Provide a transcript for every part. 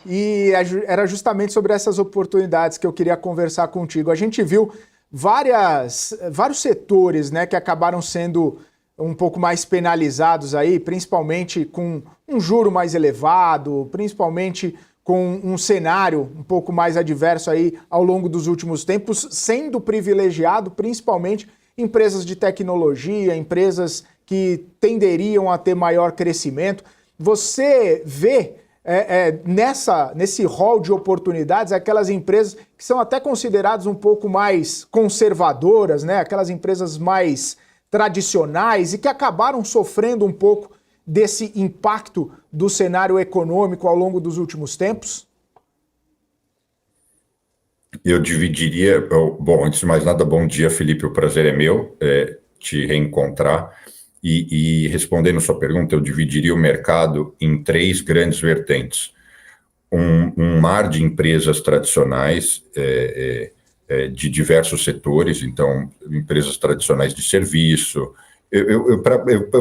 E era justamente sobre essas oportunidades que eu queria conversar contigo. A gente viu vários setores, né, que acabaram sendo um pouco mais penalizados aí, principalmente com um juro mais elevado, principalmente com um cenário um pouco mais adverso aí ao longo dos últimos tempos, sendo privilegiado principalmente empresas de tecnologia, empresas que tenderiam a ter maior crescimento. Você vê nesse rol de oportunidades aquelas empresas que são até consideradas um pouco mais conservadoras, né? Aquelas empresas mais tradicionais e que acabaram sofrendo um pouco desse impacto do cenário econômico ao longo dos últimos tempos? Eu dividiria. Bom, antes de mais nada, bom dia, Felipe. O prazer é meu te reencontrar. E respondendo sua pergunta, eu dividiria o mercado em três grandes vertentes. Um mar de empresas tradicionais de diversos setores, então, empresas tradicionais de serviço. Eu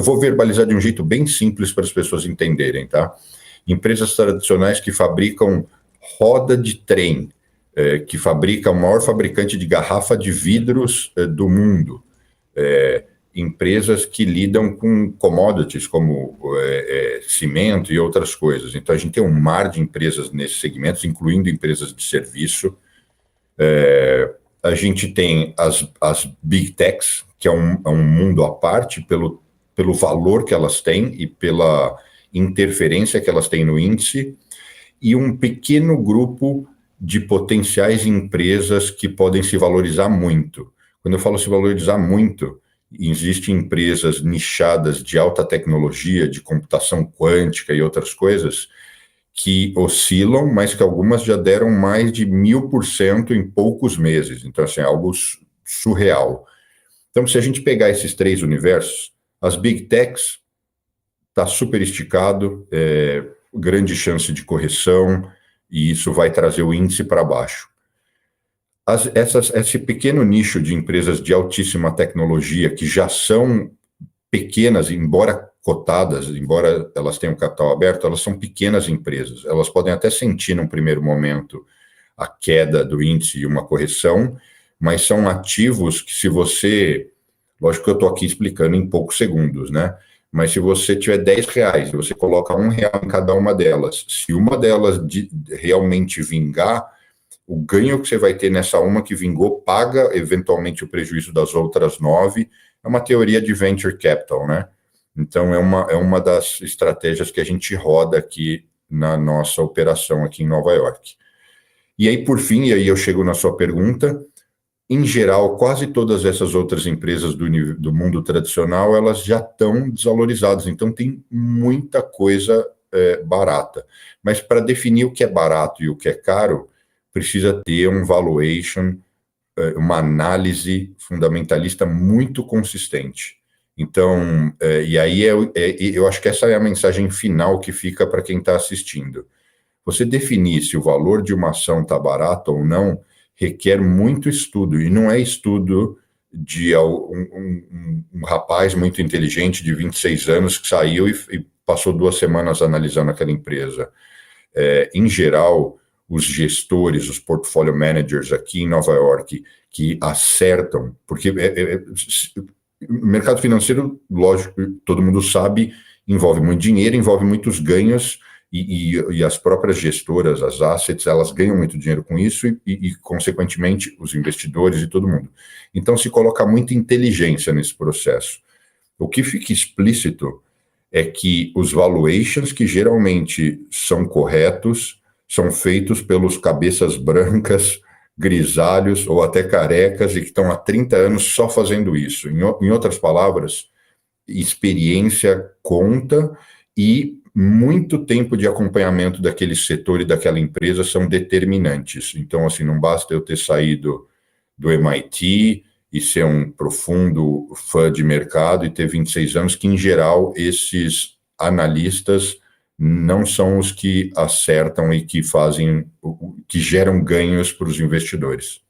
vou verbalizar de um jeito bem simples para as pessoas entenderem, tá? Empresas tradicionais que fabricam roda de trem, que fabrica o maior fabricante de garrafa de vidros do mundo. Empresas que lidam com commodities como cimento e outras coisas. Então, a gente tem um mar de empresas nesses segmentos, incluindo empresas de serviço. A gente tem as Big Techs, que é um mundo à parte pelo valor que elas têm e pela interferência que elas têm no índice, e um pequeno grupo de potenciais empresas que podem se valorizar muito. Quando eu falo se valorizar muito, existem empresas nichadas de alta tecnologia, de computação quântica e outras coisas, que oscilam, mas que algumas já deram mais de 1000% em poucos meses. Então, assim, é algo surreal. Então, se a gente pegar esses três universos, as Big Techs está super esticado, grande chance de correção, e isso vai trazer o índice para baixo. Esse pequeno nicho de empresas de altíssima tecnologia, que já são pequenas, embora cotadas, embora elas tenham capital aberto, elas são pequenas empresas. Elas podem até sentir, num primeiro momento, a queda do índice e uma correção, mas são ativos que, se você... Lógico que eu estou aqui explicando em poucos segundos, né? Mas se você tiver R$10, você coloca R$1 em cada uma delas. Se uma delas realmente vingar, o ganho que você vai ter nessa uma que vingou paga, eventualmente, o prejuízo das outras 9. É uma teoria de venture capital, né? Então, é uma das estratégias que a gente roda aqui na nossa operação aqui em Nova York. E aí, por fim, e aí eu chego na sua pergunta, em geral, quase todas essas outras empresas do mundo tradicional, elas já estão desvalorizadas, então tem muita coisa barata. Mas para definir o que é barato e o que é caro, precisa ter um valuation, uma análise fundamentalista muito consistente. Então, e aí eu acho que essa é a mensagem final que fica para quem está assistindo. Você definir se o valor de uma ação está barato ou não requer muito estudo, e não é estudo de um rapaz muito inteligente de 26 anos que saiu e passou 2 semanas analisando aquela empresa. Em geral, os gestores, os portfolio managers aqui em Nova York, que acertam, porque o mercado financeiro, lógico, todo mundo sabe, envolve muito dinheiro, envolve muitos ganhos, e as próprias gestoras, as assets, elas ganham muito dinheiro com isso e, consequentemente, os investidores e todo mundo. Então, se coloca muita inteligência nesse processo. O que fica explícito é que os valuations, que geralmente são corretos, são feitos pelos cabeças brancas, grisalhos ou até carecas e que estão há 30 anos só fazendo isso. Em outras palavras, experiência conta e muito tempo de acompanhamento daquele setor e daquela empresa são determinantes. Então, assim, não basta eu ter saído do MIT e ser um profundo fã de mercado e ter 26 anos, que, em geral, esses analistas não são os que acertam e que fazem, que geram ganhos para os investidores.